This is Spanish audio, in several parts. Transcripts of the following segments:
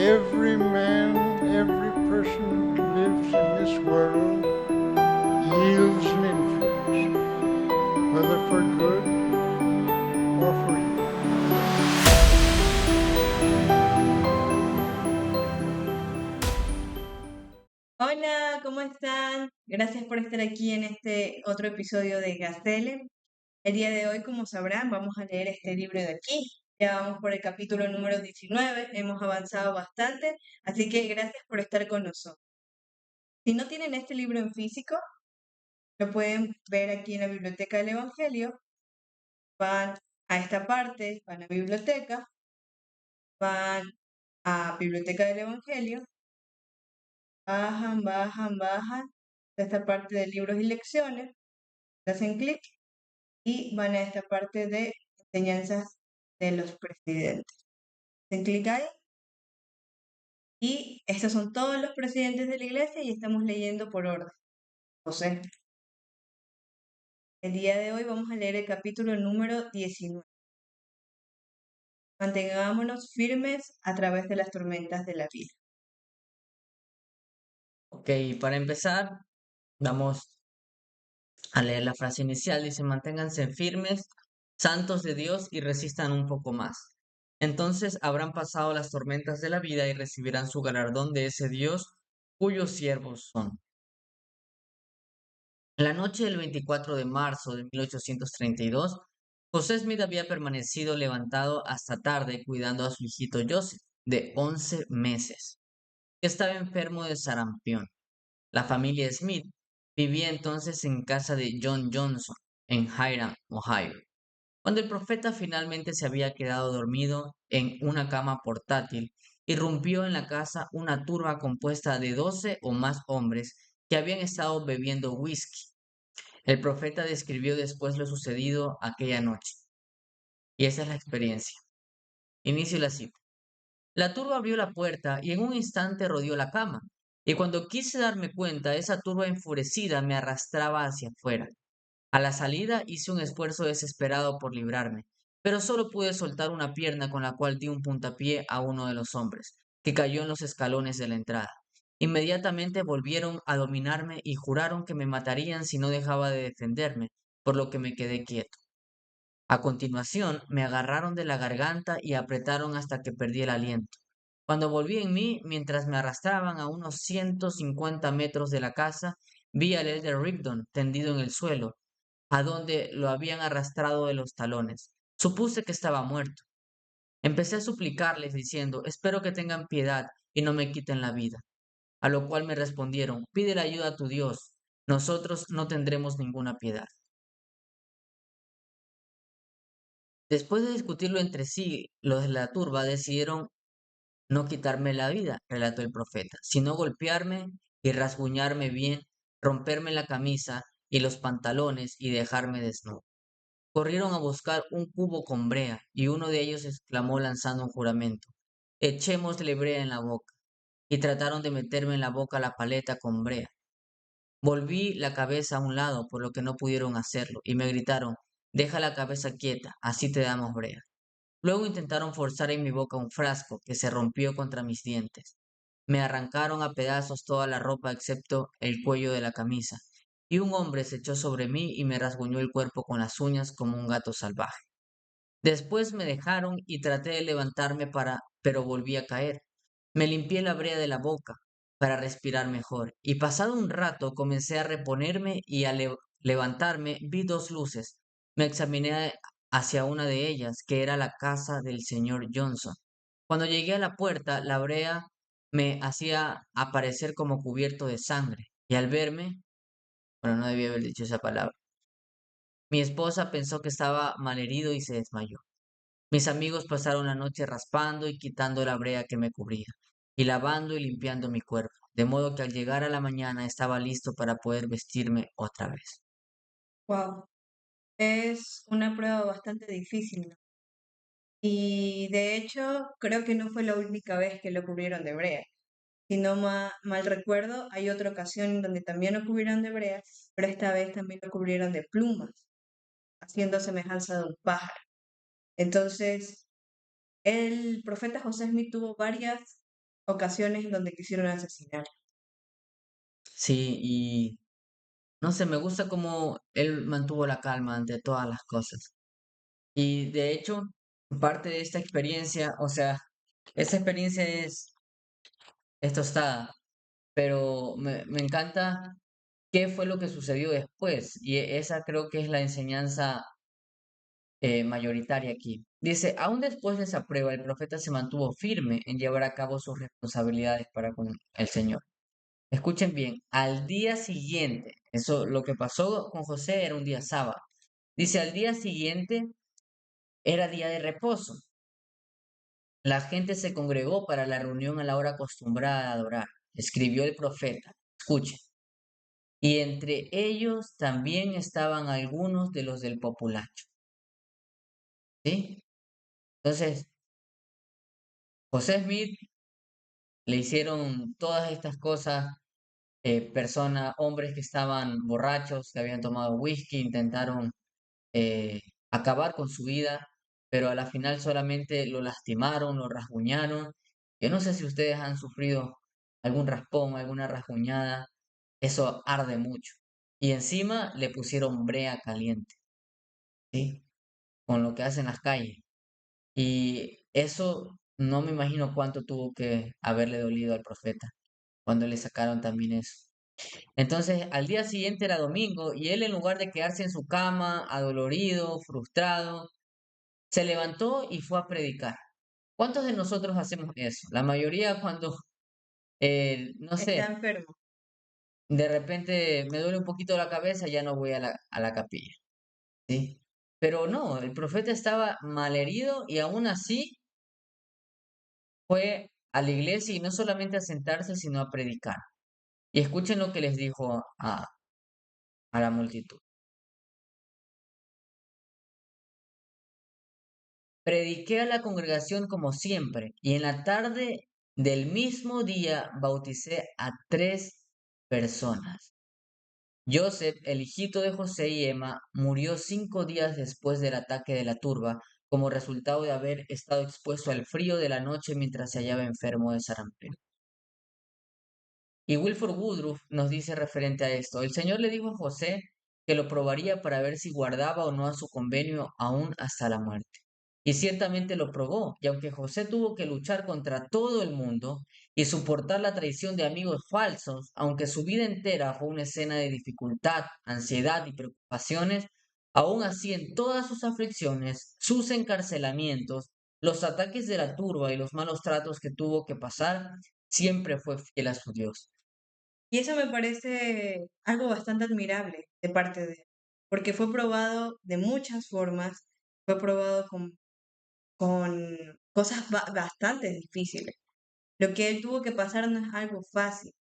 every man, every person who lives in this world yields an influence, whether for good or for evil. Hola, ¿cómo están? Gracias por estar aquí en este otro episodio de Gazelle. El día de hoy, como sabrán, vamos a leer este libro de aquí. Ya vamos por el capítulo número 19, hemos avanzado bastante, así que gracias por estar con nosotros. Si no tienen este libro en físico, lo pueden ver aquí en la Biblioteca del Evangelio. Van a esta parte, van a biblioteca, van a Biblioteca del Evangelio, bajan, a esta parte de libros y lecciones, hacen clic y van a esta parte de enseñanzas de los presidentes. Hacen clic ahí y estos son todos los presidentes de la iglesia y estamos leyendo por orden. José. El día de hoy vamos a leer el capítulo número 19. Mantengámonos firmes a través de las tormentas de la vida. Ok, para empezar, vamos a leer la frase inicial. Dice, manténganse firmes, santos de Dios y resistan un poco más. Entonces habrán pasado las tormentas de la vida y recibirán su galardón de ese Dios cuyos siervos son. En la noche del 24 de marzo de 1832, José Smith había permanecido levantado hasta tarde cuidando a su hijito Joseph, de 11 meses, que estaba enfermo de sarampión. La familia Smith vivía entonces en casa de John Johnson, en Hiram, Ohio. Cuando el profeta finalmente se había quedado dormido en una cama portátil, irrumpió en la casa una turba compuesta de 12 o más hombres que habían estado bebiendo whisky. El profeta describió después lo sucedido aquella noche. Y esa es la experiencia. Inicio la cita. La turba abrió la puerta y en un instante rodeó la cama, y cuando quise darme cuenta, esa turba enfurecida me arrastraba hacia afuera. A la salida hice un esfuerzo desesperado por librarme, pero solo pude soltar una pierna con la cual di un puntapié a uno de los hombres, que cayó en los escalones de la entrada. Inmediatamente volvieron a dominarme y juraron que me matarían si no dejaba de defenderme, por lo que me quedé quieto. A continuación, me agarraron de la garganta y apretaron hasta que perdí el aliento. Cuando volví en mí, mientras me arrastraban a unos 150 metros de la casa, vi al elder Rigdon tendido en el suelo, a donde lo habían arrastrado de los talones. Supuse que estaba muerto. Empecé a suplicarles diciendo, espero que tengan piedad y no me quiten la vida. A lo cual me respondieron, pídele ayuda a tu Dios, nosotros no tendremos ninguna piedad. Después de discutirlo entre sí, los de la turba decidieron no quitarme la vida, relató el profeta, sino golpearme y rasguñarme bien, romperme la camisa y los pantalones y dejarme desnudo. Corrieron a buscar un cubo con brea, y uno de ellos exclamó lanzando un juramento, echémosle brea en la boca, y trataron de meterme en la boca la paleta con brea. Volví la cabeza a un lado, por lo que no pudieron hacerlo, y me gritaron, deja la cabeza quieta, así te damos brea. Luego intentaron forzar en mi boca un frasco que se rompió contra mis dientes. Me arrancaron a pedazos toda la ropa excepto el cuello de la camisa, y un hombre se echó sobre mí y me rasguñó el cuerpo con las uñas como un gato salvaje. Después me dejaron y traté de levantarme pero volví a caer. Me limpié la brea de la boca para respirar mejor, y pasado un rato comencé a reponerme y al levantarme vi dos luces. Me examiné hacia una de ellas, que era la casa del señor Johnson. Cuando llegué a la puerta, la brea me hacía aparecer como cubierto de sangre, y al verme, bueno, no debía haber dicho esa palabra, mi esposa pensó que estaba malherido y se desmayó. Mis amigos pasaron la noche raspando y quitando la brea que me cubría, y lavando y limpiando mi cuerpo, de modo que al llegar a la mañana estaba listo para poder vestirme otra vez. Wow, es una prueba bastante difícil, ¿no? Y de hecho, creo que no fue la única vez que lo cubrieron de brea. Si no mal recuerdo, hay otra ocasión en donde también lo cubrieron de brea, pero esta vez también lo cubrieron de plumas, haciendo semejanza de un pájaro. Entonces, el profeta José Smith tuvo varias ocasiones en donde quisieron asesinar. Sí, y no sé, me gusta cómo él mantuvo la calma ante todas las cosas. Y de hecho, parte de esta experiencia, o sea, esta experiencia es tostada, pero me encanta qué fue lo que sucedió después. Y esa creo que es la enseñanza mayoritaria aquí. Dice, aún después de esa prueba, el profeta se mantuvo firme en llevar a cabo sus responsabilidades para con el Señor. Escuchen bien, al día siguiente, eso lo que pasó con José era un día sábado. Dice, al día siguiente era día de reposo. La gente se congregó para la reunión a la hora acostumbrada de adorar. Escribió el profeta. Escuchen. Y entre ellos también estaban algunos de los del populacho. ¿Sí? Entonces, José Smith le hicieron todas estas cosas, personas, hombres que estaban borrachos, que habían tomado whisky, intentaron eh, acabar con su vida, pero a la final solamente lo lastimaron, lo rasguñaron. Yo no sé si ustedes han sufrido algún raspón, alguna rasguñada, eso arde mucho. Y encima le pusieron brea caliente, ¿sí? Con lo que hacen las calles. Y eso no me imagino cuánto tuvo que haberle dolido al profeta cuando le sacaron también eso. Entonces, al día siguiente era domingo y él en lugar de quedarse en su cama, adolorido, frustrado, se levantó y fue a predicar. ¿Cuántos de nosotros hacemos eso? La mayoría cuando, no Está sé, enfermo. de repente me duele un poquito la cabeza, ya no voy a la capilla, ¿sí? Pero no, el profeta estaba malherido y aún así fue a la iglesia y no solamente a sentarse, sino a predicar. Y escuchen lo que les dijo a la multitud. Prediqué a la congregación como siempre, y en la tarde del mismo día bauticé a 3 personas. Joseph, el hijito de José y Emma, murió 5 días después del ataque de la turba, como resultado de haber estado expuesto al frío de la noche mientras se hallaba enfermo de sarampión. Y Wilford Woodruff nos dice referente a esto, el Señor le dijo a José que lo probaría para ver si guardaba o no a su convenio aún hasta la muerte. Y ciertamente lo probó, y aunque José tuvo que luchar contra todo el mundo y soportar la traición de amigos falsos, aunque su vida entera fue una escena de dificultad, ansiedad y preocupaciones, aún así en todas sus aflicciones, sus encarcelamientos, los ataques de la turba y los malos tratos que tuvo que pasar, siempre fue fiel a su Dios. Y eso me parece algo bastante admirable de parte de él, porque fue probado de muchas formas, fue probado con cosas bastante difíciles. Lo que él tuvo que pasar no es algo fácil.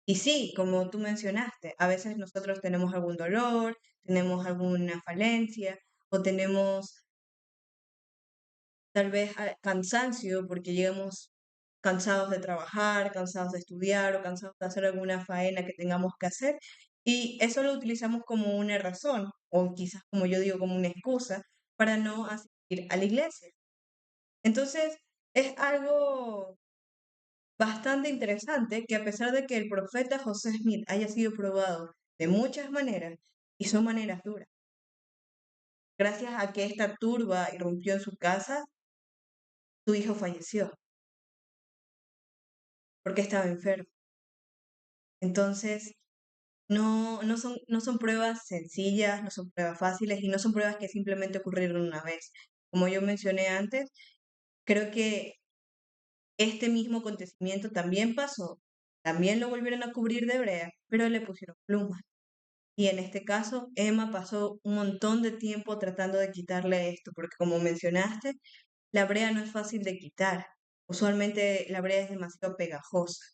Y sí, como tú mencionaste, a veces nosotros tenemos algún dolor, tenemos alguna falencia o tenemos tal vez cansancio porque llegamos cansados de trabajar, cansados de estudiar o cansados de hacer alguna faena que tengamos que hacer. Y eso lo utilizamos como una razón o quizás, como yo digo, como una excusa para no asistir a la iglesia. Entonces, es algo bastante interesante que a pesar de que el profeta José Smith haya sido probado de muchas maneras, y son maneras duras, gracias a que esta turba irrumpió en su casa, su hijo falleció porque estaba enfermo. Entonces, no son pruebas sencillas, no son pruebas fáciles y no son pruebas que simplemente ocurrieron una vez. Como yo mencioné antes, creo que este mismo acontecimiento también pasó, también lo volvieron a cubrir de brea, pero le pusieron plumas. Y en este caso, Emma pasó un montón de tiempo tratando de quitarle esto, porque como mencionaste, la brea no es fácil de quitar. Usualmente la brea es demasiado pegajosa.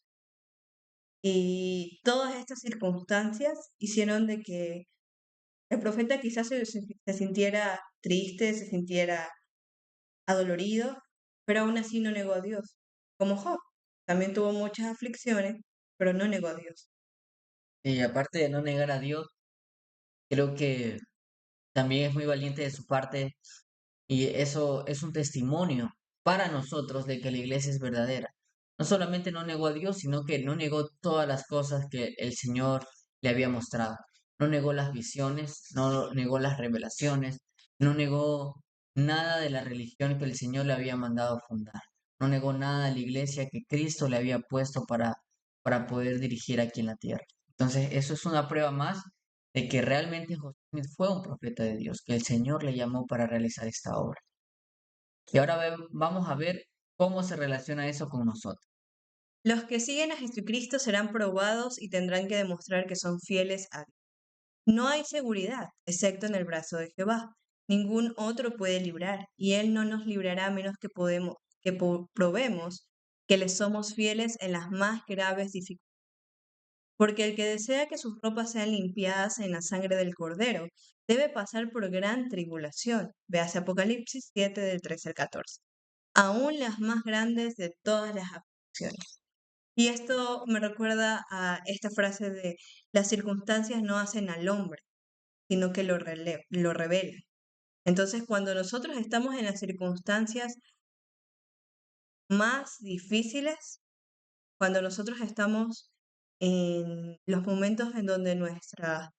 Y todas estas circunstancias hicieron de que el profeta quizás se sintiera triste, se sintiera adolorido, pero aún así no negó a Dios, como Job. También tuvo muchas aflicciones, pero no negó a Dios. Y aparte de no negar a Dios, creo que también es muy valiente de su parte y eso es un testimonio para nosotros de que la iglesia es verdadera. No solamente no negó a Dios, sino que no negó todas las cosas que el Señor le había mostrado. No negó las visiones, no negó las revelaciones, no negó nada de la religión que el Señor le había mandado fundar. No negó nada de la iglesia que Cristo le había puesto para poder dirigir aquí en la tierra. Entonces, eso es una prueba más de que realmente José Smith fue un profeta de Dios, que el Señor le llamó para realizar esta obra. Y ahora vamos a ver cómo se relaciona eso con nosotros. Los que siguen a Jesucristo serán probados y tendrán que demostrar que son fieles a Dios. No hay seguridad, excepto en el brazo de Jehová. Ningún otro puede librar, y Él no nos librará a menos que probemos que le somos fieles en las más graves dificultades. Porque el que desea que sus ropas sean limpiadas en la sangre del Cordero, debe pasar por gran tribulación. Véase Apocalipsis 7 del 13 al 14. Aún las más grandes de todas las aflicciones. Y esto me recuerda a esta frase de las circunstancias no hacen al hombre, sino que lo revelan. Entonces, cuando nosotros estamos en las circunstancias más difíciles, cuando nosotros estamos en los momentos en donde nuestra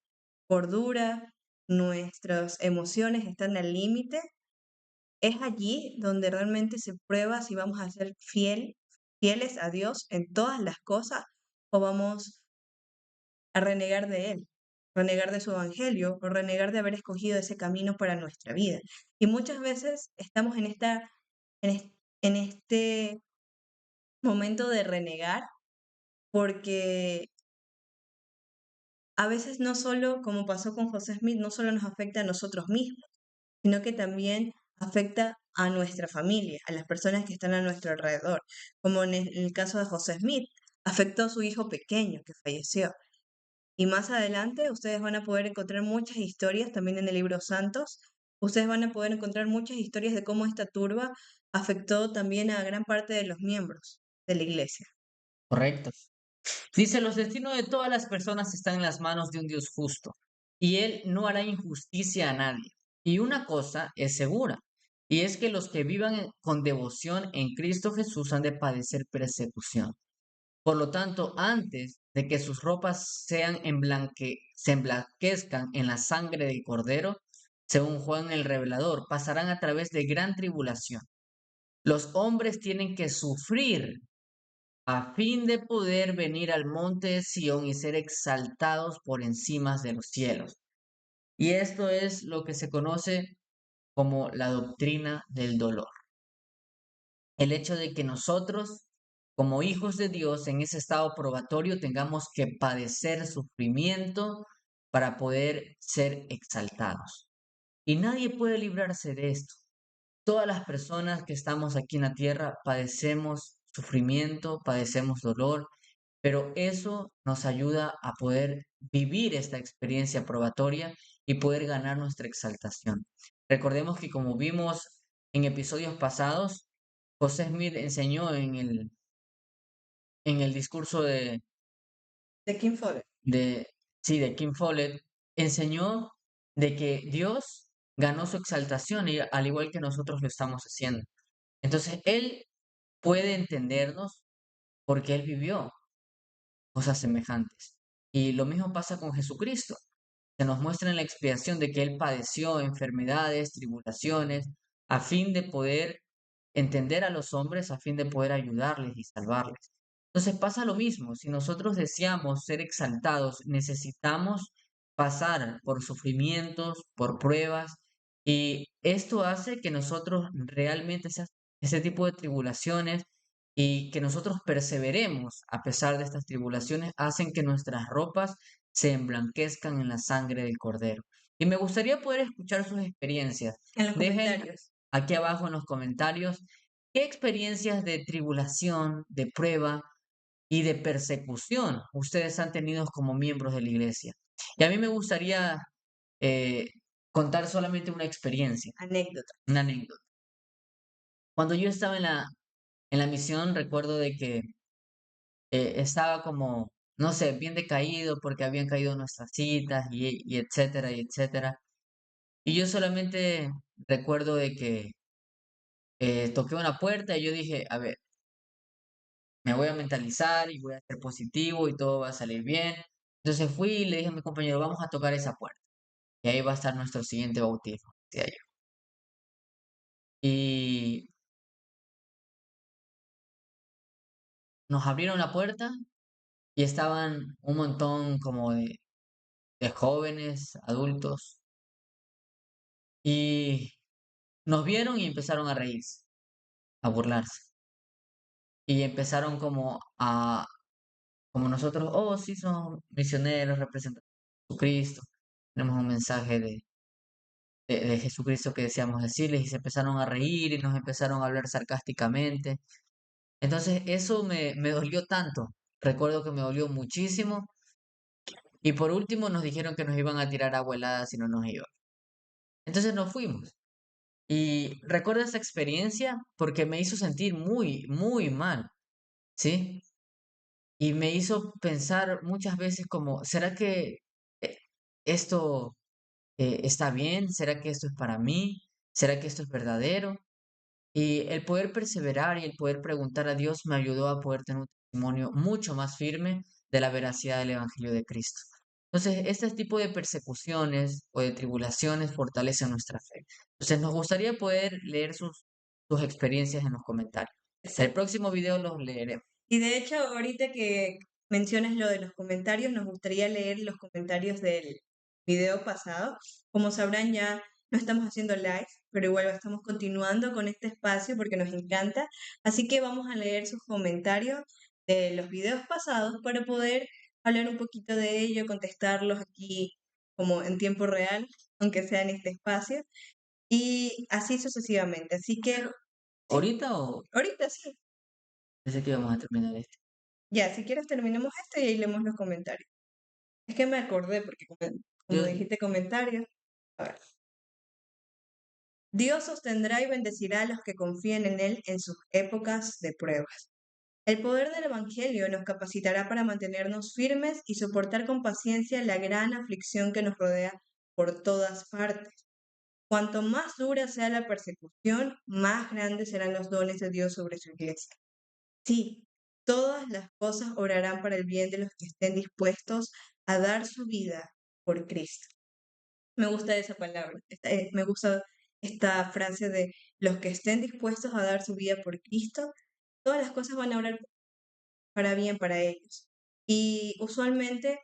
cordura, nuestras emociones están al límite, es allí donde realmente se prueba si vamos a ser fieles a Dios en todas las cosas o vamos a renegar de Él, renegar de su evangelio o renegar de haber escogido ese camino para nuestra vida. Y muchas veces estamos en este momento de renegar porque a veces no solo, como pasó con José Smith, no solo nos afecta a nosotros mismos, sino que también afecta a nuestra familia, a las personas que están a nuestro alrededor, como en el caso de José Smith, afectó a su hijo pequeño que falleció. Y más adelante ustedes van a poder encontrar muchas historias también en el libro Santos. Ustedes van a poder encontrar muchas historias de cómo esta turba afectó también a gran parte de los miembros de la iglesia. Correcto. Dice, los destinos de todas las personas están en las manos de un Dios justo, y Él no hará injusticia a nadie. Y una cosa es segura, y es que los que vivan con devoción en Cristo Jesús han de padecer persecución. Por lo tanto, antes de que sus ropas se emblanquezcan en la sangre del Cordero, según Juan el Revelador, pasarán a través de gran tribulación. Los hombres tienen que sufrir a fin de poder venir al monte de Sión y ser exaltados por encima de los cielos. Y esto es lo que se conoce como la doctrina del dolor. El hecho de que nosotros, como hijos de Dios, en ese estado probatorio, tengamos que padecer sufrimiento para poder ser exaltados. Y nadie puede librarse de esto. Todas las personas que estamos aquí en la tierra padecemos sufrimiento, padecemos dolor, pero eso nos ayuda a poder vivir esta experiencia probatoria y poder ganar nuestra exaltación. Recordemos que como vimos en episodios pasados, José Smith enseñó en el discurso De Kim Follett. de, sí, de Kim Follett, enseñó de que Dios ganó su exaltación y al igual que nosotros lo estamos haciendo. Entonces, Él puede entendernos porque Él vivió cosas semejantes. Y lo mismo pasa con Jesucristo. Se nos muestra en la expiación de que Él padeció enfermedades, tribulaciones, a fin de poder entender a los hombres, a fin de poder ayudarles y salvarles. Entonces pasa lo mismo. Si nosotros deseamos ser exaltados, necesitamos pasar por sufrimientos, por pruebas, y esto hace que nosotros realmente ese tipo de tribulaciones y que nosotros perseveremos a pesar de estas tribulaciones, hacen que nuestras ropas se emblanquezcan en la sangre del Cordero. Y me gustaría poder escuchar sus experiencias. En los Dejen comentarios. aquí abajo en los comentarios qué experiencias de tribulación, de prueba y de persecución ustedes han tenido como miembros de la iglesia. Y a mí me gustaría eh, contar solamente Anécdota. una anécdota. Cuando yo estaba en la misión, recuerdo de que estaba como, no sé, bien decaído porque habían caído nuestras citas y etcétera, y etcétera. Y yo solamente recuerdo de que toqué una puerta y yo dije, a ver, me voy a mentalizar y voy a ser positivo y todo va a salir bien. Entonces fui y le dije a mi compañero, vamos a tocar esa puerta. Y ahí va a estar nuestro siguiente bautismo, decía yo. Y nos abrieron la puerta y estaban un montón como de jóvenes, adultos, y nos vieron y empezaron a reírse, a burlarse. Y empezaron como nosotros, oh, sí, son misioneros, representantes de Jesucristo, tenemos un mensaje de Jesucristo que deseamos decirles, y se empezaron a reír y nos empezaron a hablar sarcásticamente. Entonces, eso me dolió tanto. Recuerdo que me dolió muchísimo. Y por último nos dijeron que nos iban a tirar agua helada si no nos iban. Entonces nos fuimos. Y recuerdo esa experiencia porque me hizo sentir muy, muy mal, ¿sí? Y me hizo pensar muchas veces como, ¿será que eh, esto está bien? ¿Será que esto es para mí? ¿Será que esto es verdadero? Y el poder perseverar y el poder preguntar a Dios me ayudó a poder tener un testimonio mucho más firme de la veracidad del Evangelio de Cristo. Entonces, este tipo de persecuciones o de tribulaciones fortalecen nuestra fe. Entonces, nos gustaría poder leer sus experiencias en los comentarios. En el Exacto. próximo video los leeremos. Y de hecho, ahorita que mencionas lo de los comentarios, nos gustaría leer los comentarios del video pasado. Como sabrán, ya no estamos haciendo live, pero igual estamos continuando con este espacio porque nos encanta. Así que vamos a leer sus comentarios de los videos pasados para poder hablar un poquito de ello, contestarlos aquí como en tiempo real, aunque sea en este espacio, y así sucesivamente. Así que, sí, ¿Ahorita o ahorita sí. pensé que íbamos a terminar este? Ya, si quieres terminemos esto y ahí leemos los comentarios. Es que me acordé porque como Yo, dijiste comentarios. A ver. Dios sostendrá y bendecirá a los que confíen en Él en sus épocas de pruebas. El poder del Evangelio nos capacitará para mantenernos firmes y soportar con paciencia la gran aflicción que nos rodea por todas partes. Cuanto más dura sea la persecución, más grandes serán los dones de Dios sobre su iglesia. Sí, todas las cosas obrarán para el bien de los que estén dispuestos a dar su vida por Cristo. Me gusta esa palabra, me gusta esta frase de los que estén dispuestos a dar su vida por Cristo, todas las cosas van a obrar para bien para ellos. Y usualmente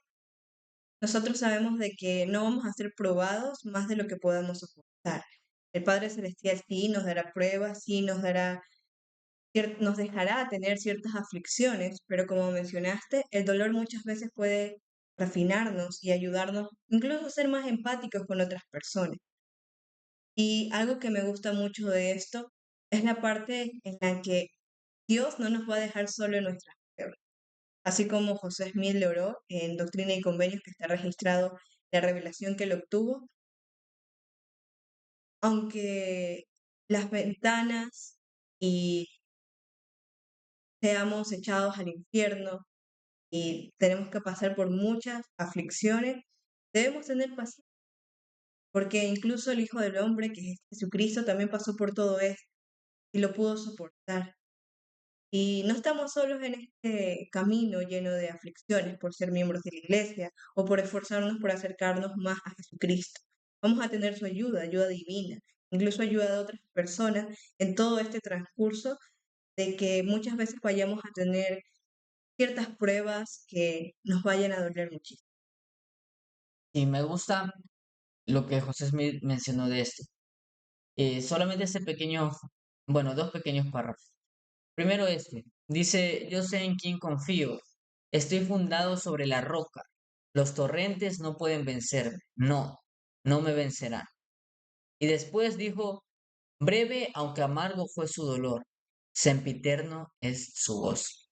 nosotros sabemos de que no vamos a ser probados más de lo que podamos soportar. El Padre Celestial sí nos dará pruebas, sí nos dejará tener ciertas aflicciones, pero como mencionaste, el dolor muchas veces puede refinarnos y ayudarnos incluso a ser más empáticos con otras personas. Y algo que me gusta mucho de esto es la parte en la que Dios no nos va a dejar solo en nuestras pruebas. Así como José Smith le oró en Doctrina y Convenios, que está registrado la revelación que él obtuvo, aunque las ventanas y seamos echados al infierno, y tenemos que pasar por muchas aflicciones, debemos tener paciencia, porque incluso el Hijo del Hombre, que es Jesucristo, también pasó por todo esto y lo pudo soportar. Y no estamos solos en este camino lleno de aflicciones por ser miembros de la iglesia o por esforzarnos por acercarnos más a Jesucristo. Vamos a tener su ayuda, ayuda divina, incluso ayuda de otras personas en todo este transcurso de que muchas veces vayamos a tener ciertas pruebas que nos vayan a doler muchísimo. y me gusta lo que José Smith mencionó de esto. Solamente ese pequeño, bueno, dos pequeños párrafos. Primero este, dice, yo sé en quién confío, estoy fundado sobre la roca, los torrentes no pueden vencerme, no, no me vencerán. Y después dijo, breve aunque amargo fue su dolor, sempiterno es su voz.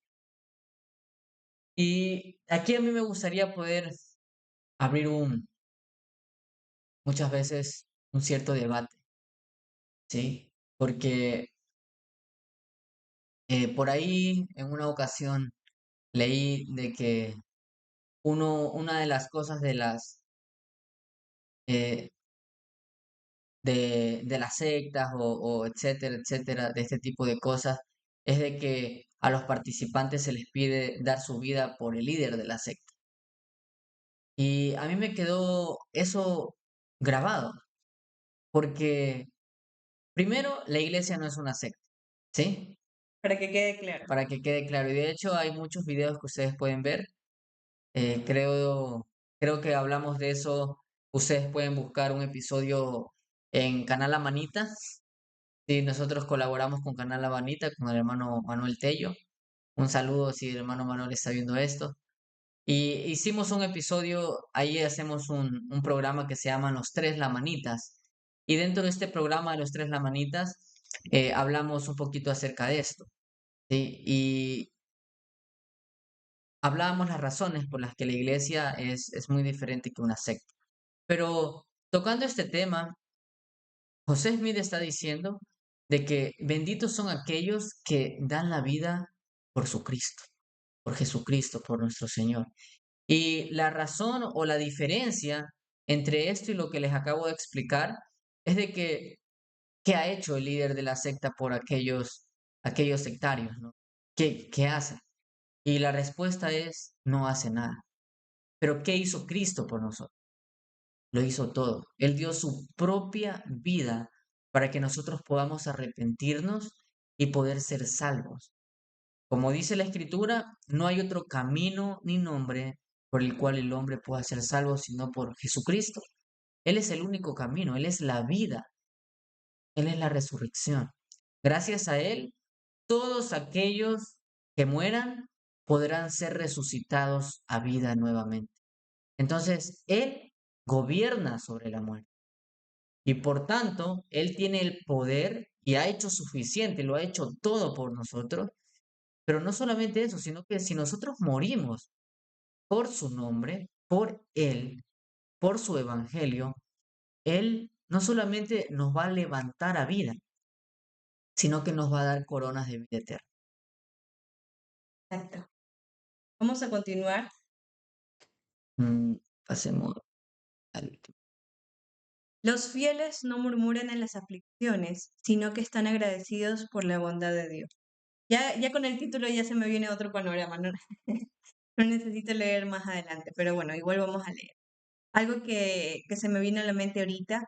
Y aquí a mí me gustaría poder abrir muchas veces un cierto debate, ¿sí? Porque por ahí en una ocasión leí de que una de las cosas eh, de las sectas o etcétera, etcétera, de este tipo de cosas, es de que a los participantes se les pide dar su vida por el líder de la secta. Y a mí me quedó eso grabado, porque primero, la iglesia no es una secta, ¿sí? Para que quede claro. Para que quede claro. Y de hecho hay muchos videos que ustedes pueden ver. Creo que hablamos de eso. Ustedes pueden buscar un episodio en Canal La Manita. Sí, nosotros colaboramos con Canal La Manita, con el hermano Manuel Tello. Un saludo si el hermano Manuel está viendo esto. Y hicimos un episodio, ahí hacemos un programa que se llama Los Tres Lamanitas. Y dentro de este programa de Los Tres Lamanitas hablamos un poquito acerca de esto, ¿sí? Y hablábamos las razones por las que la iglesia es muy diferente que una secta. Pero tocando este tema, José Smith está diciendo de que benditos son aquellos que dan la vida por su Cristo, por Jesucristo, por nuestro Señor. Y la razón o la diferencia entre esto y lo que les acabo de explicar es de que, ¿qué ha hecho el líder de la secta por aquellos sectarios, ¿no? ¿Qué hace? Y la respuesta es, no hace nada. Pero ¿qué hizo Cristo por nosotros? Lo hizo todo. Él dio su propia vida para que nosotros podamos arrepentirnos y poder ser salvos. Como dice la Escritura, no hay otro camino ni nombre por el cual el hombre pueda ser salvo sino por Jesucristo. Él es el único camino, Él es la vida, Él es la resurrección. Gracias a Él, todos aquellos que mueran podrán ser resucitados a vida nuevamente. Entonces, Él gobierna sobre la muerte y por tanto, Él tiene el poder y ha hecho suficiente, lo ha hecho todo por nosotros. Pero no solamente eso, sino que si nosotros morimos por su nombre, por Él, por su evangelio, Él no solamente nos va a levantar a vida, sino que nos va a dar coronas de vida eterna. Exacto. Vamos a continuar. Pasemos al último. Los fieles no murmuran en las aflicciones, sino que están agradecidos por la bondad de Dios. Ya con el título ya se me viene otro panorama, no, no necesito leer más adelante, pero bueno, igual vamos a leer. Algo que se me vino a la mente ahorita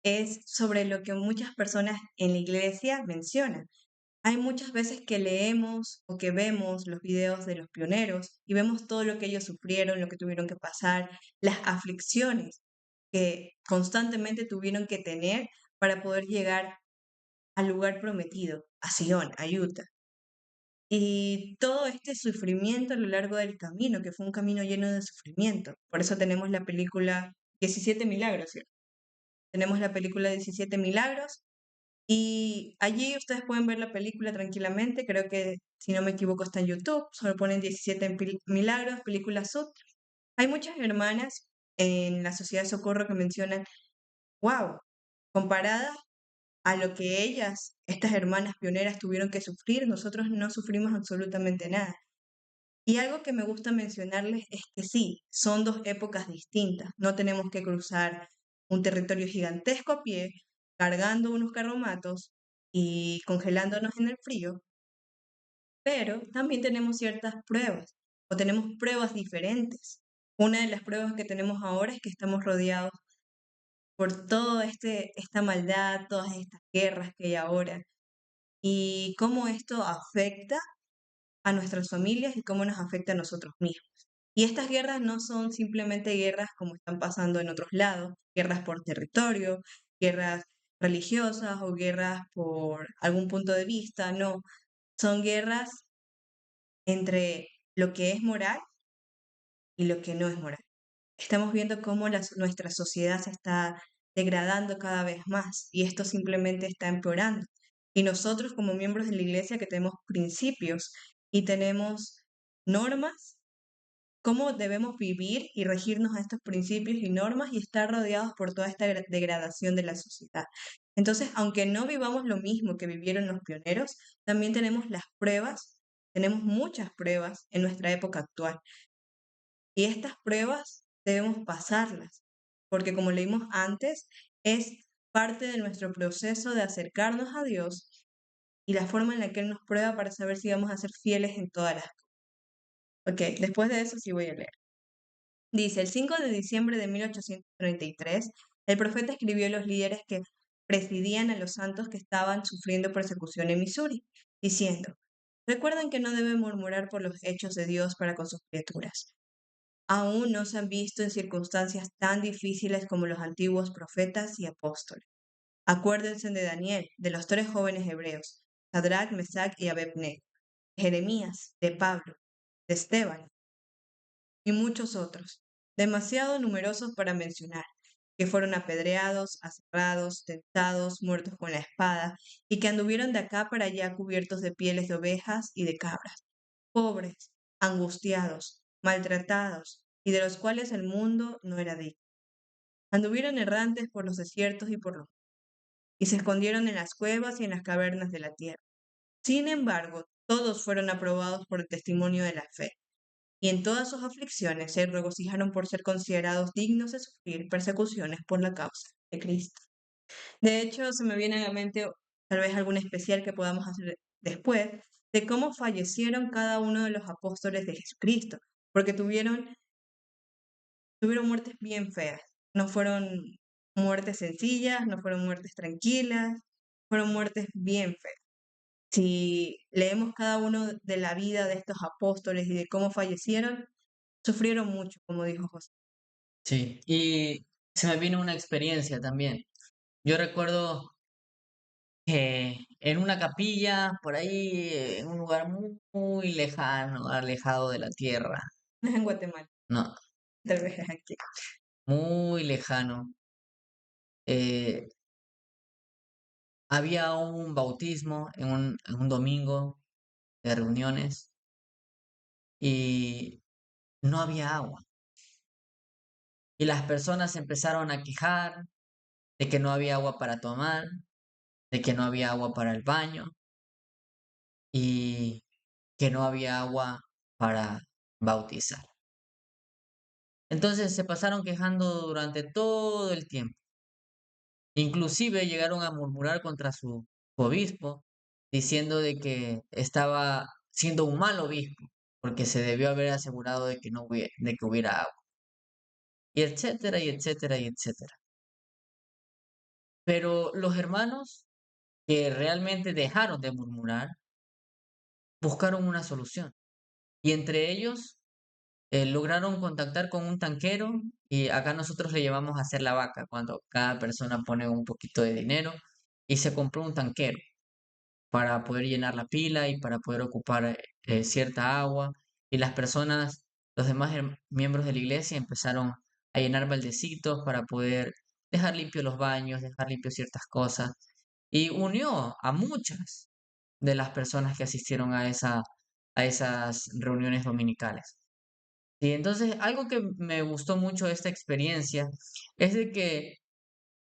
es sobre lo que muchas personas en la iglesia mencionan. Hay muchas veces que leemos o que vemos los videos de los pioneros y vemos todo lo que ellos sufrieron, lo que tuvieron que pasar, las aflicciones que constantemente tuvieron que tener para poder llegar al lugar prometido, a Sion, a Utah. Y todo este sufrimiento a lo largo del camino, que fue un camino lleno de sufrimiento. Por eso tenemos la película 17 Milagros, ¿cierto? Tenemos la película 17 Milagros y allí ustedes pueden ver la película tranquilamente. Creo que, si no me equivoco, está en YouTube. Solo ponen 17 Milagros, película Sud. Hay muchas hermanas en la Sociedad de Socorro que mencionan, wow, comparada a lo que ellas, estas hermanas pioneras, tuvieron que sufrir, nosotros no sufrimos absolutamente nada. Y algo que me gusta mencionarles es que sí, son dos épocas distintas. No tenemos que cruzar un territorio gigantesco a pie, cargando unos carromatos y congelándonos en el frío, pero también tenemos ciertas pruebas o tenemos pruebas diferentes. Una de las pruebas que tenemos ahora es que estamos rodeados por toda esta maldad, todas estas guerras que hay ahora y cómo esto afecta a nuestras familias y cómo nos afecta a nosotros mismos. Y estas guerras no son simplemente guerras como están pasando en otros lados, guerras por territorio, guerras religiosas o guerras por algún punto de vista, no, son guerras entre lo que es moral y lo que no es moral. Estamos viendo cómo nuestra sociedad se está degradando cada vez más y esto simplemente está empeorando. Y nosotros como miembros de la iglesia que tenemos principios y tenemos normas, cómo debemos vivir y regirnos a estos principios y normas y estar rodeados por toda esta degradación de la sociedad. Entonces, aunque no vivamos lo mismo que vivieron los pioneros, también tenemos las pruebas, tenemos muchas pruebas en nuestra época actual. Y estas pruebas debemos pasarlas, porque como leímos antes, es parte de nuestro proceso de acercarnos a Dios y la forma en la que Él nos prueba para saber si vamos a ser fieles en todas las cosas. Ok, después de eso sí voy a leer. Dice, el 5 de diciembre de 1833, el profeta escribió a los líderes que presidían a los santos que estaban sufriendo persecución en Missouri, diciendo, recuerden que no deben murmurar por los hechos de Dios para con sus criaturas. Aún no se han visto en circunstancias tan difíciles como los antiguos profetas y apóstoles. Acuérdense de Daniel, de los 3 jóvenes hebreos, Sadrach, Mesach y Abednego, de Jeremías, de Pablo, de Esteban y muchos otros, demasiado numerosos para mencionar, que fueron apedreados, aserrados, tentados, muertos con la espada, y que anduvieron de acá para allá cubiertos de pieles de ovejas y de cabras, pobres, angustiados, maltratados, y de los cuales el mundo no era digno. Anduvieron errantes por los desiertos y por los y se escondieron en las cuevas y en las cavernas de la tierra. Sin embargo, todos fueron aprobados por el testimonio de la fe, y en todas sus aflicciones se regocijaron por ser considerados dignos de sufrir persecuciones por la causa de Cristo. De hecho, se me viene a la mente tal vez algún especial que podamos hacer después de cómo fallecieron cada uno de los apóstoles de Jesucristo, porque tuvieron muertes bien feas. No fueron muertes sencillas, no fueron muertes tranquilas, fueron muertes bien feas. Si leemos cada uno de la vida de estos apóstoles y de cómo fallecieron, sufrieron mucho, como dijo José. Sí, y se me vino una experiencia también. Yo recuerdo que en una capilla, por ahí, en un lugar muy lejano, alejado de la tierra, No es en Guatemala, no, tal vez es aquí. muy lejano, eh, había un bautismo en un domingo de reuniones y no había agua. Y las personas empezaron a quejar de que no había agua para tomar, de que no había agua para el baño y que no había agua para bautizar. Entonces se pasaron quejando durante todo el tiempo. Inclusive llegaron a murmurar contra su obispo, diciendo de que estaba siendo un mal obispo, porque se debió haber asegurado de que no de que hubiera agua. Y etcétera, y etcétera, y etcétera. Pero los hermanos que realmente dejaron de murmurar, buscaron una solución. Y entre ellos lograron contactar con un tanquero y acá nosotros le llevamos a hacer la vaca cuando cada persona pone un poquito de dinero y se compró un tanquero para poder llenar la pila y para poder ocupar cierta agua y las personas, los demás miembros de la iglesia empezaron a llenar baldecitos para poder dejar limpios los baños, dejar limpios ciertas cosas y unió a muchas de las personas que asistieron a esas reuniones dominicales. Y entonces, algo que me gustó mucho de esta experiencia es de que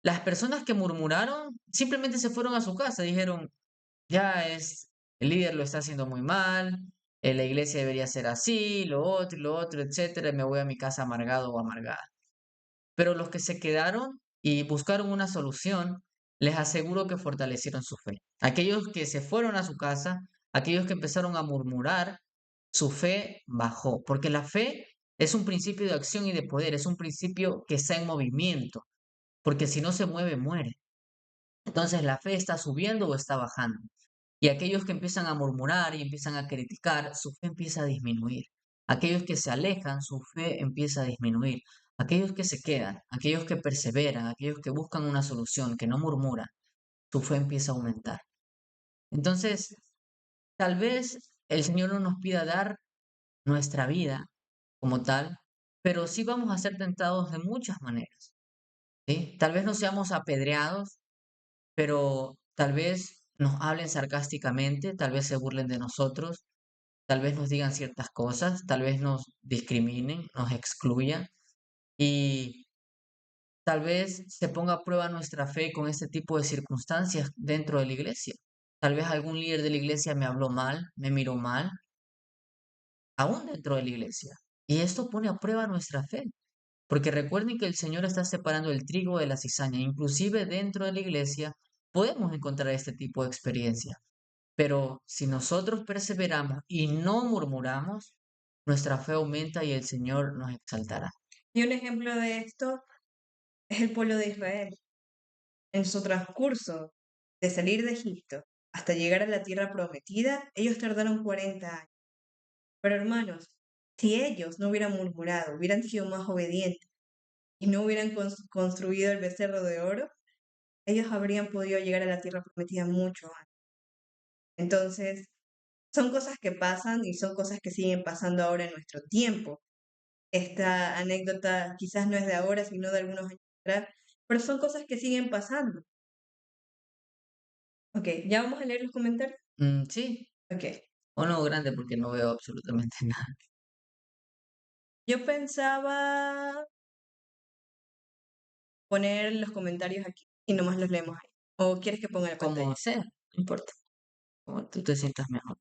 las personas que murmuraron simplemente se fueron a su casa, dijeron, ya es, el líder lo está haciendo muy mal, la iglesia debería ser así, y lo otro, etcétera, y me voy a mi casa amargado o amargada. Pero los que se quedaron y buscaron una solución, les aseguro que fortalecieron su fe. Aquellos que se fueron a su casa, aquellos que empezaron a murmurar, su fe bajó, porque la fe es un principio de acción y de poder, es un principio que está en movimiento, porque si no se mueve, muere. Entonces la fe está subiendo o está bajando. Y aquellos que empiezan a murmurar y empiezan a criticar, su fe empieza a disminuir. Aquellos que se alejan, su fe empieza a disminuir. Aquellos que se quedan, aquellos que perseveran, aquellos que buscan una solución, que no murmuran, su fe empieza a aumentar. Entonces, tal vez el Señor no nos pida dar nuestra vida como tal, pero sí vamos a ser tentados de muchas maneras, ¿sí? Tal vez no seamos apedreados, pero tal vez nos hablen sarcásticamente, tal vez se burlen de nosotros, tal vez nos digan ciertas cosas, tal vez nos discriminen, nos excluyan y tal vez se ponga a prueba nuestra fe con este tipo de circunstancias dentro de la iglesia. Tal vez algún líder de la iglesia me habló mal, me miró mal, aún dentro de la iglesia. Y esto pone a prueba nuestra fe. Porque recuerden que el Señor está separando el trigo de la cizaña. Inclusive dentro de la iglesia podemos encontrar este tipo de experiencia. Pero si nosotros perseveramos y no murmuramos, nuestra fe aumenta y el Señor nos exaltará. Y un ejemplo de esto es el pueblo de Israel. En su transcurso de salir de Egipto hasta llegar a la tierra prometida, ellos tardaron 40 años. Pero hermanos, si ellos no hubieran murmurado, hubieran sido más obedientes y no hubieran construido el becerro de oro, ellos habrían podido llegar a la tierra prometida mucho antes. Entonces, son cosas que pasan y son cosas que siguen pasando ahora en nuestro tiempo. Esta anécdota quizás no es de ahora, sino de algunos años atrás, pero son cosas que siguen pasando. Ok, ¿ya vamos a leer los comentarios? Sí, Ok, o no grande porque no veo absolutamente nada. yo pensaba poner los comentarios aquí y nomás los leemos ahí. ¿O quieres que ponga la pantalla? Como sea, no importa, como tú te sientas mejor.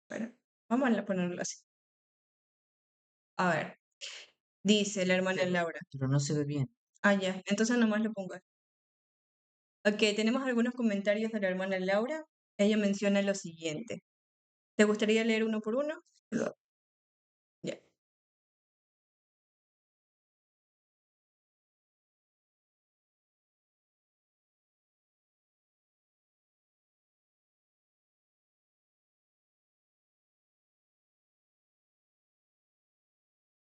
Bueno, vamos a ponerlo así. A ver, dice la hermana Laura. Pero no se ve bien. Ah, ya, entonces nomás lo pongo ahí. Ok, tenemos algunos comentarios de la hermana Laura. Ella menciona lo siguiente. ¿Te gustaría leer uno por uno? Ya.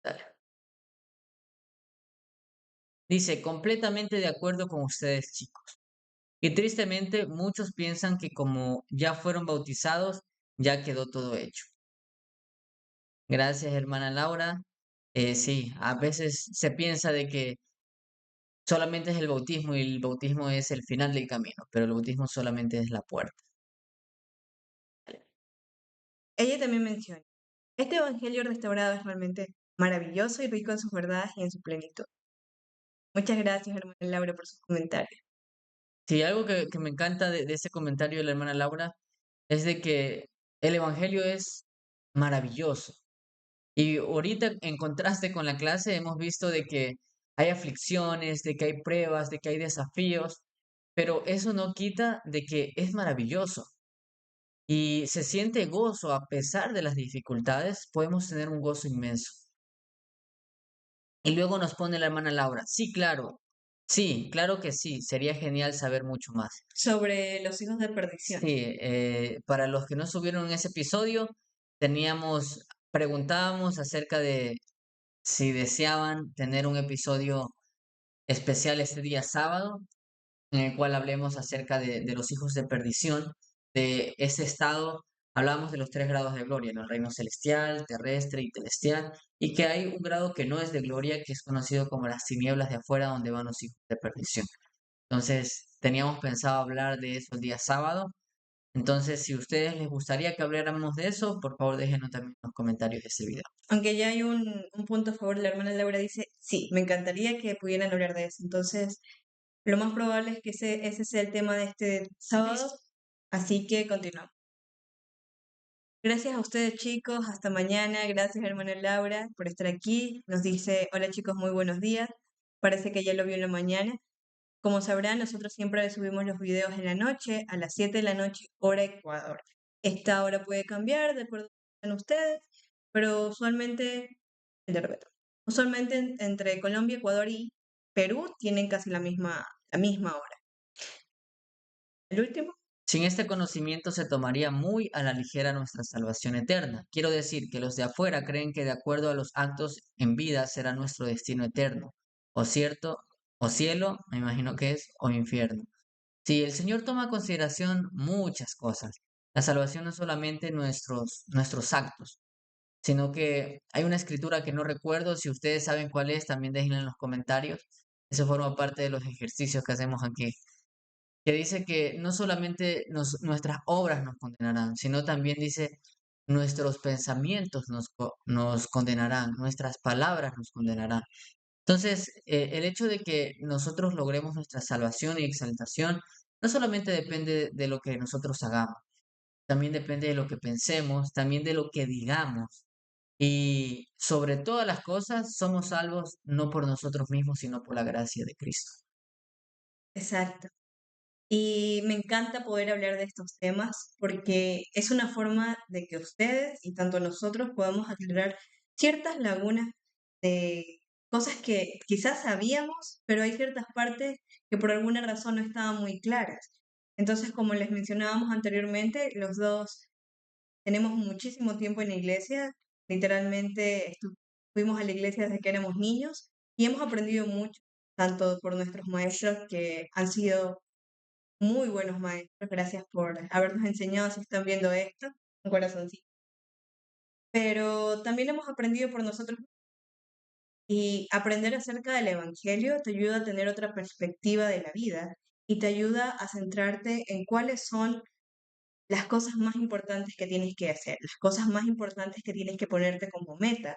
Dale. Dice, completamente de acuerdo con ustedes, chicos. Y tristemente, muchos piensan que como ya fueron bautizados, ya quedó todo hecho. Gracias, hermana Laura. Sí, a veces se piensa de que solamente es el bautismo y el bautismo es el final del camino, pero el bautismo solamente es la puerta. Ella también menciona. Este evangelio restaurado es realmente maravilloso y rico en sus verdades y en su plenitud. Muchas gracias, hermana Laura, por sus comentarios. Sí, algo que me encanta de ese comentario de la hermana Laura es de que el evangelio es maravilloso. Y ahorita, en contraste con la clase, hemos visto de que hay aflicciones, de que hay pruebas, de que hay desafíos, pero eso no quita de que es maravilloso. Y se siente gozo a pesar de las dificultades, podemos tener un gozo inmenso. Y luego nos pone la hermana Laura, sí, claro que sí, sería genial saber mucho más. Sobre los hijos de perdición. Sí, para los que no subieron en ese episodio, preguntábamos acerca de si deseaban tener un episodio especial este día sábado, en el cual hablemos acerca de los hijos de perdición, de ese estado. Hablamos de los 3 grados de gloria, ¿no? El reino celestial, terrestre y celestial, y que hay un grado que no es de gloria, que es conocido como las tinieblas de afuera, donde van los hijos de perdición. Entonces, teníamos pensado hablar de eso el día sábado. Entonces, si a ustedes les gustaría que habláramos de eso, por favor déjenos también en los comentarios de ese video. Aunque ya hay un punto a favor, la hermana Laura dice, sí, me encantaría que pudieran hablar de eso. Entonces, lo más probable es que ese sea el tema de este sábado, así que continuamos. Gracias a ustedes chicos, hasta mañana. Gracias hermana Laura por estar aquí. Nos dice, hola chicos, muy buenos días. Parece que ya lo vio en la mañana. Como sabrán, nosotros siempre le subimos los videos en la noche, a las 7 de la noche, hora Ecuador. Esta hora puede cambiar de acuerdo a lo que hagan ustedes, pero usualmente, interpreto, usualmente entre Colombia, Ecuador y Perú tienen casi la misma hora. El último. Sin este conocimiento se tomaría muy a la ligera nuestra salvación eterna. Quiero decir que los de afuera creen que de acuerdo a los actos en vida será nuestro destino eterno, o cierto, o cielo, me imagino que es, o infierno. Sí, el Señor toma en consideración muchas cosas. La salvación no es solamente nuestros actos, sino que hay una escritura que no recuerdo. Si ustedes saben cuál es, también déjenla en los comentarios. Eso forma parte de los ejercicios que hacemos aquí, que dice que no solamente nuestras obras nos condenarán, sino también dice nuestros pensamientos nos condenarán, nuestras palabras nos condenarán. Entonces, el hecho de que nosotros logremos nuestra salvación y exaltación no solamente depende de lo que nosotros hagamos, también depende de lo que pensemos, también de lo que digamos. Y sobre todas las cosas, somos salvos no por nosotros mismos, sino por la gracia de Cristo. exacto. Y me encanta poder hablar de estos temas porque es una forma de que ustedes y tanto nosotros podamos aclarar ciertas lagunas de cosas que quizás sabíamos, pero hay ciertas partes que por alguna razón no estaban muy claras. Entonces, como les mencionábamos anteriormente, los dos tenemos muchísimo tiempo en la iglesia, literalmente fuimos a la iglesia desde que éramos niños y hemos aprendido mucho, tanto por nuestros maestros que han sido muy buenos maestros, gracias por habernos enseñado, si están viendo esto, un corazoncito. Pero también hemos aprendido por nosotros y aprender acerca del Evangelio te ayuda a tener otra perspectiva de la vida y te ayuda a centrarte en cuáles son las cosas más importantes que tienes que hacer, las cosas más importantes que tienes que ponerte como meta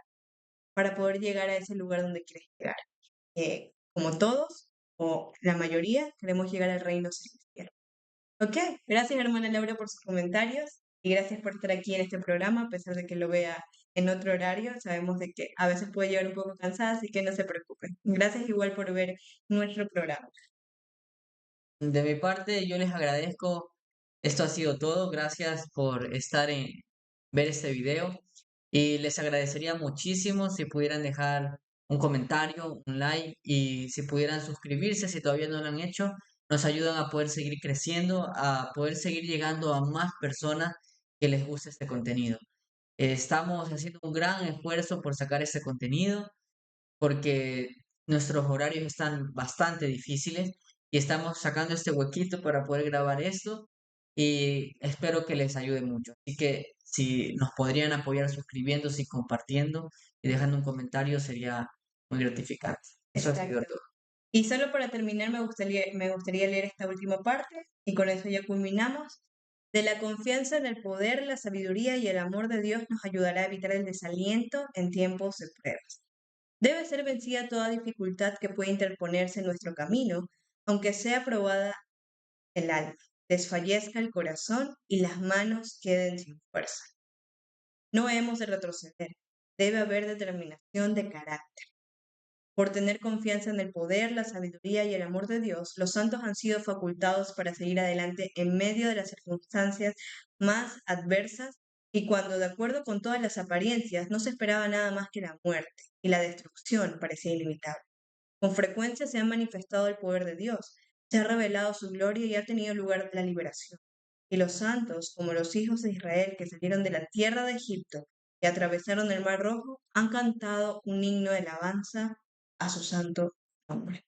para poder llegar a ese lugar donde quieres llegar. Como todos, o la mayoría, queremos llegar al reino celestial. Ok, gracias hermana Laura por sus comentarios y gracias por estar aquí en este programa, a pesar de que lo vea en otro horario. Sabemos de que a veces puede llegar un poco cansada, así que no se preocupen. Gracias igual por ver nuestro programa. De mi parte, yo les agradezco. Esto ha sido todo. Gracias por ver este video. Y les agradecería muchísimo si pudieran dejar un comentario, un like y si pudieran suscribirse si todavía no lo han hecho. Nos ayudan a poder seguir creciendo, a poder seguir llegando a más personas que les guste este contenido. Estamos haciendo un gran esfuerzo por sacar este contenido porque nuestros horarios están bastante difíciles y estamos sacando este huequito para poder grabar esto y espero que les ayude mucho. Así que si nos podrían apoyar suscribiéndose y compartiendo y dejando un comentario sería muy gratificante. Eso ha sido Exacto. todo. Y solo para terminar, me gustaría leer esta última parte y con eso ya culminamos. De la confianza en el poder, la sabiduría y el amor de Dios nos ayudará a evitar el desaliento en tiempos de pruebas. Debe ser vencida toda dificultad que pueda interponerse en nuestro camino, aunque sea probada el alma, desfallezca el corazón y las manos queden sin fuerza. No hemos de retroceder. Debe haber determinación de carácter. Por tener confianza en el poder, la sabiduría y el amor de Dios, los santos han sido facultados para seguir adelante en medio de las circunstancias más adversas y cuando, de acuerdo con todas las apariencias, no se esperaba nada más que la muerte y la destrucción parecía ilimitable. Con frecuencia se ha manifestado el poder de Dios, se ha revelado su gloria y ha tenido lugar la liberación. Y los santos, como los hijos de Israel que salieron de la tierra de Egipto y atravesaron el Mar Rojo, han cantado un himno de alabanza a su santo nombre.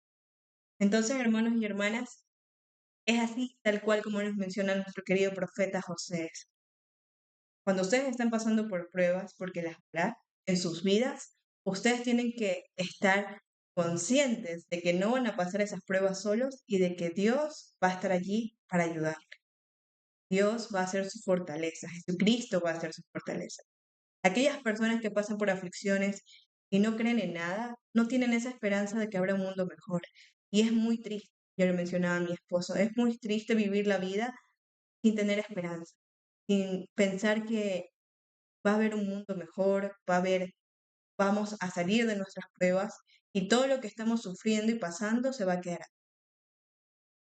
Entonces, hermanos y hermanas, es así, tal cual como nos menciona nuestro querido profeta José. Cuando ustedes están pasando por pruebas, porque las habrá en sus vidas, ustedes tienen que estar conscientes de que no van a pasar esas pruebas solos y de que Dios va a estar allí para ayudar. Dios va a ser su fortaleza, Jesucristo va a ser su fortaleza. Aquellas personas que pasan por aflicciones y no creen en nada, no tienen esa esperanza de que habrá un mundo mejor. Y es muy triste, yo le mencionaba a mi esposo, es muy triste vivir la vida sin tener esperanza, sin pensar que va a haber un mundo mejor, vamos a salir de nuestras pruebas y todo lo que estamos sufriendo y pasando se va a quedar.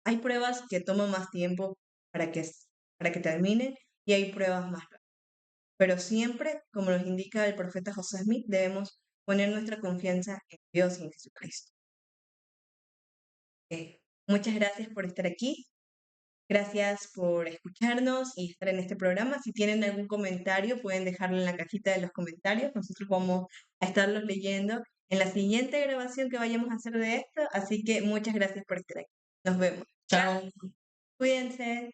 Hay pruebas que toman más tiempo para que, para que terminen y hay pruebas más rápidas. Pero siempre, como nos indica el profeta José Smith, debemos poner nuestra confianza en Dios y en Jesucristo. Muchas gracias por estar aquí. Gracias por escucharnos y estar en este programa. Si tienen algún comentario, pueden dejarlo en la cajita de los comentarios. Nosotros vamos a estarlos leyendo en la siguiente grabación que vayamos a hacer de esto. Así que muchas gracias por estar aquí. Nos vemos. Chao. Cuídense.